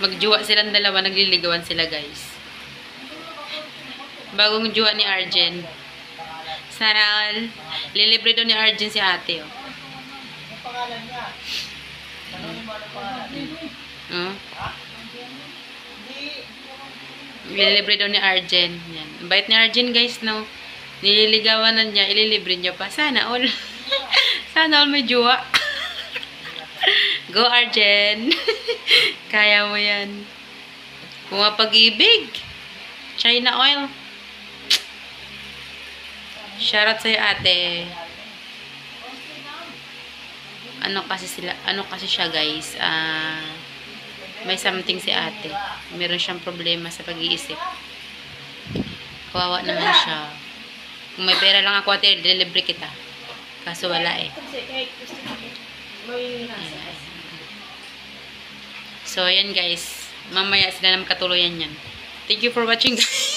Magjuwa silang dalawa, nagliligawan sila guys. Bagong juwa ni Arjen. Sana all. Lilibre daw ni Arjen si ate. Oh. Lilibre daw ni Arjen. Yan. Bait ni Arjen guys, no? Nililigawan na niya, ililibre niya pa. Sana all. Sana all may juwa. Go Arjen. Kaya mo yan. Pumapag-ibig. China oil. Shoutout sa'yo ate. Ano kasi siya guys. May something si ate. Meron siyang problema sa pag-iisip. Kawawa naman siya. Kung may pera lang ako ate, delivery kita. Kaso wala eh. So, ayan guys. Mamaya sila na makatuluyan yan. Thank you for watching guys.